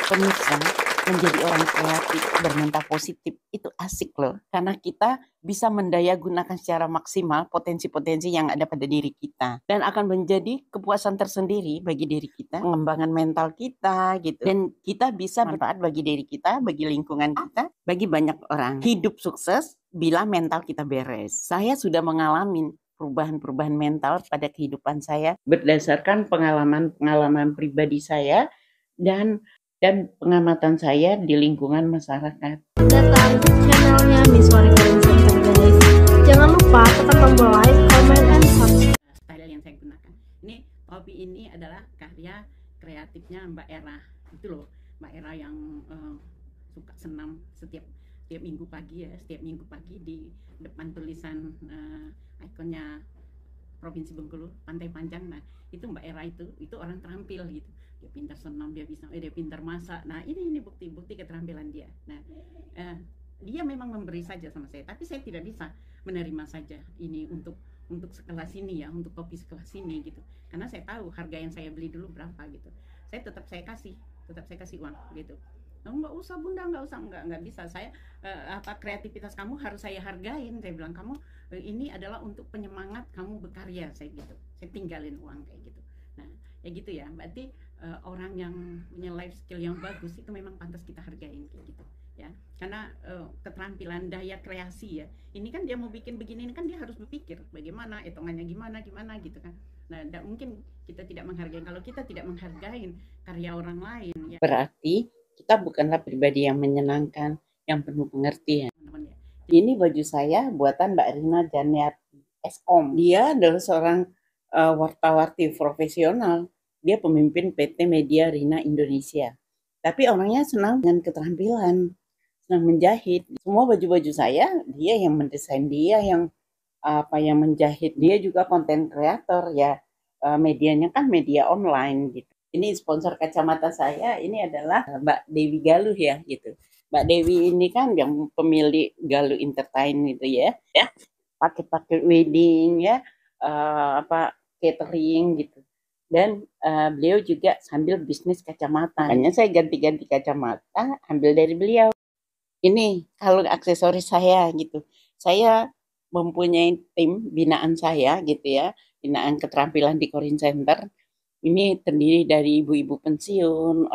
Pemirsa, menjadi orang kreatif bermental positif itu asik loh, karena kita bisa mendaya gunakan secara maksimal potensi-potensi yang ada pada diri kita dan akan menjadi kepuasan tersendiri bagi diri kita, pengembangan mental kita gitu, dan kita bisa bermanfaat bagi diri kita, bagi lingkungan kita, bagi banyak orang. Hidup sukses bila mental kita beres. Saya sudah mengalami perubahan-perubahan mental pada kehidupan saya berdasarkan pengalaman-pengalaman pribadi saya dan pengamatan saya di lingkungan masyarakat. Datang ke channelnya Miss Wari Karin Center guys. Jangan lupa tekan tombol like, comment, and subscribe. Style yang saya gunakan. Ini topi ini adalah karya kreatifnya Mbak Era. Itu loh, Mbak Era yang suka senam setiap minggu pagi ya. Setiap minggu pagi di depan tulisan ikonnya Provinsi Bengkulu, Pantai Panjang. Nah, itu Mbak Era itu orang terampil gitu. Dia pintar senam, dia pintar masak. Nah, ini bukti keterampilan dia. Nah, dia memang memberi saja sama saya, tapi saya tidak bisa menerima saja ini untuk sekelas ini ya, untuk kopi sekelas ini gitu. Karena saya tahu harga yang saya beli dulu berapa gitu. Tetap saya kasih uang gitu. Nggak usah bunda, nggak bisa. Saya kreativitas kamu harus saya hargain. Saya bilang kamu ini adalah untuk penyemangat kamu berkarya, saya gitu. Saya tinggalin uang kayak gitu. Nah, ya gitu ya. Berarti orang yang punya life skill yang bagus itu memang pantas kita hargain kayak gitu ya. Karena keterampilan daya kreasi ya. Ini kan dia mau bikin begini, ini kan dia harus berpikir bagaimana, hitungannya gimana gitu kan. Nah, tidak mungkin kita tidak menghargai. Kalau kita tidak menghargai karya orang lain ya, berarti kita bukanlah pribadi yang menyenangkan, yang penuh pengertian. Ini baju saya buatan Mbak Rina Janiati SOM. Dia adalah seorang warta-warti profesional. Dia pemimpin PT Media Rina Indonesia. Tapi orangnya senang dengan keterampilan, senang menjahit. Semua baju-baju saya, dia yang mendesain, dia yang menjahit. Dia juga konten kreator ya. Medianya kan media online gitu. Ini sponsor kacamata saya, ini adalah Mbak Dewi Galuh ya gitu. Mbak Dewi ini kan yang pemilik Galuh Entertain gitu ya. Paket-paket wedding ya, catering gitu. Dan beliau juga sambil bisnis kacamata. Makanya saya ganti-ganti kacamata, ambil dari beliau. Ini kalung aksesoris saya gitu. Saya mempunyai tim binaan saya gitu ya, binaan keterampilan di Korin Center. Ini terdiri dari ibu-ibu pensiun,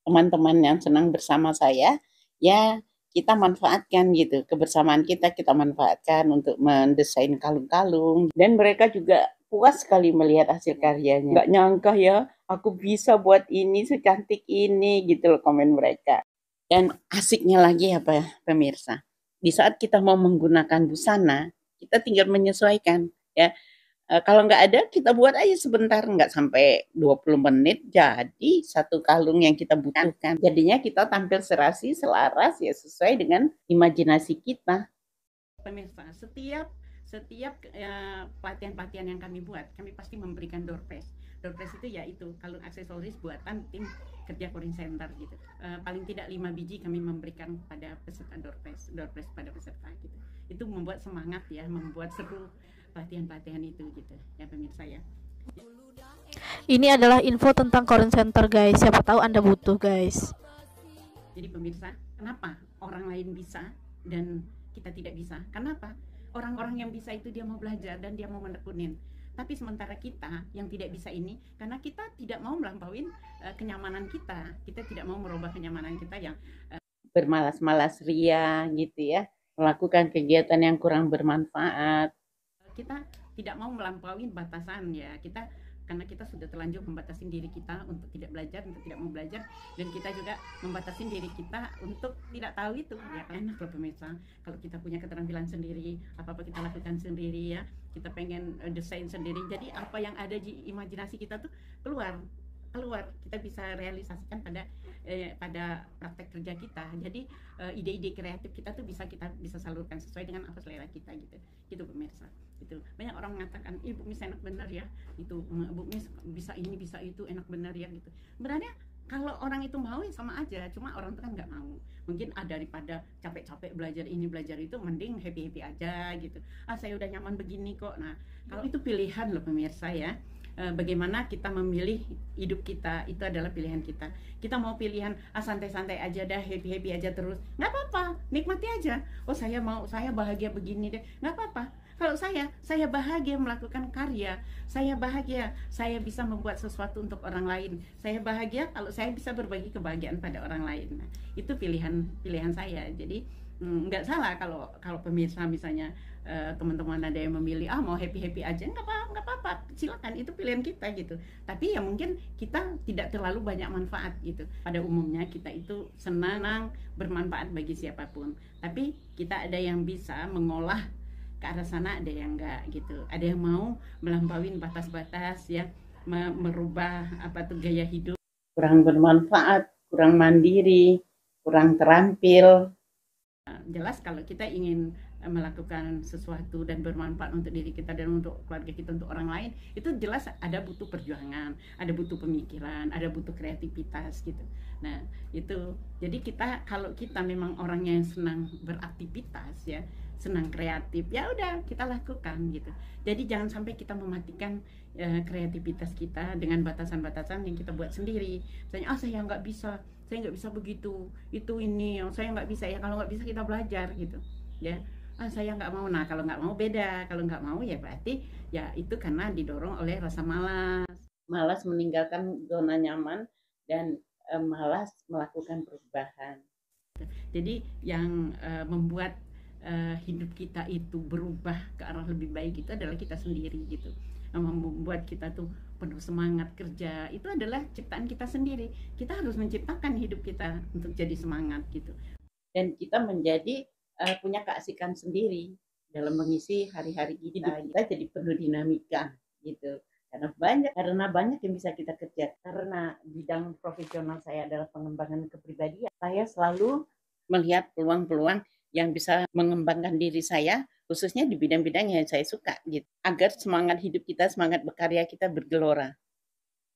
teman-teman yang senang bersama saya. Ya, kita manfaatkan gitu, kebersamaan kita manfaatkan untuk mendesain kalung-kalung. Dan mereka juga puas sekali melihat hasil karyanya. Nggak nyangka ya, aku bisa buat ini secantik ini gitu loh komen mereka. Dan asiknya lagi apa pemirsa, di saat kita mau menggunakan busana, kita tinggal menyesuaikan ya. Kalau nggak ada, kita buat aja sebentar, nggak sampai 20 menit, jadi satu kalung yang kita butuhkan. Jadinya kita tampil serasi, selaras, ya sesuai dengan imajinasi kita. Pemirsa, setiap pelatihan-pelatihan yang kami buat, kami pasti memberikan door prize. Door prize itu yaitu kalung aksesoris buatan tim kerja Korin Center gitu. Paling tidak 5 biji kami memberikan pada peserta door prize pada peserta gitu. Itu membuat semangat ya, membuat seru pelatihan-pelatihan itu gitu ya pemirsa ya. Ini adalah info tentang Korin Center guys. Siapa tahu Anda butuh guys. Jadi pemirsa, kenapa orang lain bisa dan kita tidak bisa? Kenapa? Orang-orang yang bisa itu dia mau belajar dan dia mau menekunin. Tapi sementara kita yang tidak bisa ini, karena kita tidak mau melampaui kenyamanan kita tidak mau merubah kenyamanan kita yang bermalas-malas ria gitu ya, melakukan kegiatan yang kurang bermanfaat. Kita tidak mau melampaui batasan ya, karena kita sudah terlanjur membatasi diri kita untuk tidak belajar, untuk tidak mau belajar, dan kita juga membatasi diri kita untuk tidak tahu itu ya. Enak loh pemirsa kalau kita punya keterampilan sendiri, apa-apa kita lakukan sendiri ya, kita pengen desain sendiri, jadi apa yang ada di imajinasi kita tuh keluar, kita bisa realisasikan pada praktek kerja kita. Jadi ide-ide kreatif kita tuh bisa salurkan sesuai dengan apa selera kita gitu pemirsa. Itu banyak orang mengatakan Bu Miss enak bener ya, itu Bu Miss bisa ini bisa itu enak bener ya gitu. Sebenarnya kalau orang itu mau ya sama aja, cuma orang itu kan nggak mau. Mungkin daripada capek-capek belajar ini belajar itu, mending happy aja gitu. Saya udah nyaman begini kok. Nah kalau itu pilihan loh pemirsa ya. bagaimana kita memilih hidup kita, itu adalah pilihan kita. Kita mau pilihan santai-santai aja dah, happy-happy aja terus, nggak apa-apa, nikmati aja. Oh saya bahagia begini deh, nggak apa-apa. Kalau saya bahagia melakukan karya, saya bahagia, saya bisa membuat sesuatu untuk orang lain. Saya bahagia kalau saya bisa berbagi kebahagiaan pada orang lain. Nah, itu pilihan saya. Jadi nggak salah kalau pemirsa misalnya teman-teman ada yang memilih mau happy aja, nggak apa-apa, silakan, itu pilihan kita gitu. Tapi ya mungkin kita tidak terlalu banyak manfaat gitu. Pada umumnya kita itu senang bermanfaat bagi siapapun. Tapi kita ada yang bisa mengolah ke arah sana, ada yang enggak gitu. Ada yang mau melampaui batas-batas ya, merubah gaya hidup kurang bermanfaat, kurang mandiri, kurang terampil. Jelas kalau kita ingin melakukan sesuatu dan bermanfaat untuk diri kita dan untuk keluarga kita, untuk orang lain, itu jelas ada butuh perjuangan, ada butuh pemikiran, ada butuh kreativitas gitu. Nah itu, jadi kalau kita memang orangnya yang senang beraktivitas ya, senang kreatif, ya udah kita lakukan gitu. Jadi jangan sampai kita mematikan kreativitas kita dengan batasan-batasan yang kita buat sendiri. Misalnya saya nggak bisa begitu, itu ini yang saya nggak bisa ya. Kalau nggak bisa kita belajar gitu ya. Saya nggak mau. Nah kalau nggak mau beda, kalau nggak mau ya berarti ya itu karena didorong oleh rasa malas meninggalkan zona nyaman dan malas melakukan perubahan. Jadi yang membuat hidup kita itu berubah ke arah lebih baik itu adalah kita sendiri gitu. Membuat kita tuh penuh semangat kerja itu adalah ciptaan kita sendiri. Kita harus menciptakan hidup kita untuk jadi semangat gitu. Dan kita menjadi punya keasikan sendiri dalam mengisi hari-hari kita. Kita jadi penuh dinamika gitu. Karena banyak yang bisa kita kerja. Karena bidang profesional saya adalah pengembangan kepribadian, saya selalu melihat peluang-peluang yang bisa mengembangkan diri saya, khususnya di bidang-bidang yang saya suka gitu, agar semangat hidup kita, semangat berkarya kita bergelora.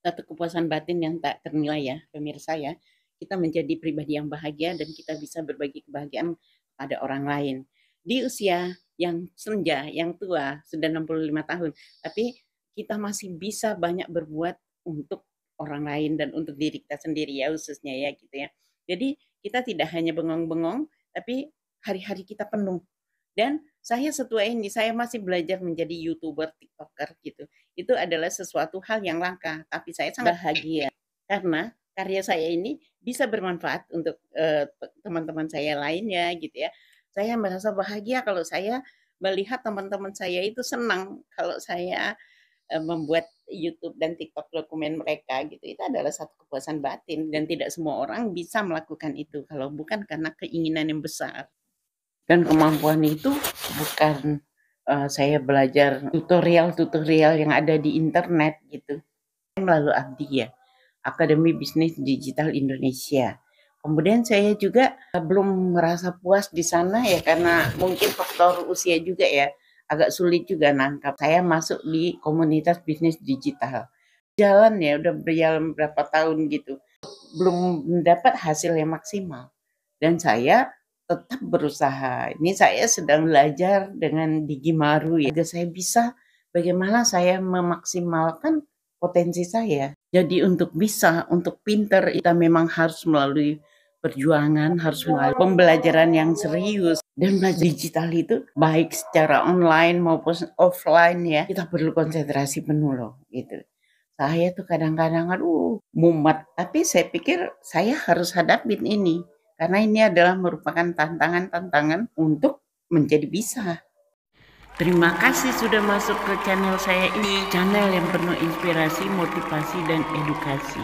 Satu kepuasan batin yang tak ternilai ya pemirsa ya, kita menjadi pribadi yang bahagia dan kita bisa berbagi kebahagiaan pada orang lain. Di usia yang senja, yang tua, sudah 65 tahun, tapi kita masih bisa banyak berbuat untuk orang lain dan untuk diri kita sendiri ya, khususnya ya gitu ya. Jadi kita tidak hanya bengong-bengong, tapi hari-hari kita penuh. Dan saya setua ini, saya masih belajar menjadi YouTuber, TikToker gitu. Itu adalah sesuatu hal yang langka, tapi saya sangat bahagia karena karya saya ini bisa bermanfaat untuk teman-teman saya lainnya gitu ya. Saya merasa bahagia kalau saya melihat teman-teman saya itu senang kalau saya membuat YouTube dan TikTok dokumen mereka gitu. Itu adalah satu kepuasan batin dan tidak semua orang bisa melakukan itu kalau bukan karena keinginan yang besar. Dan kemampuan itu bukan saya belajar tutorial yang ada di internet gitu. Melalui ABDI ya, Akademi Bisnis Digital Indonesia. Kemudian saya juga belum merasa puas di sana ya, karena mungkin faktor usia juga ya, agak sulit juga nangkap. Saya masuk di komunitas bisnis digital. Jalan ya, udah berjalan berapa tahun gitu. Belum mendapat hasil yang maksimal. Dan saya tetap berusaha. Ini saya sedang belajar dengan Digimaru ya. Agar saya bisa bagaimana saya memaksimalkan potensi saya. Jadi untuk pinter, kita memang harus melalui perjuangan, harus melalui pembelajaran yang serius. Dan belajar digital itu baik secara online maupun offline ya, kita perlu konsentrasi penuh loh gitu. Saya tuh kadang-kadang mumet, tapi saya pikir saya harus hadapin ini. Karena ini adalah merupakan tantangan untuk menjadi bisa. Terima kasih sudah masuk ke channel saya ini. Channel yang penuh inspirasi, motivasi, dan edukasi.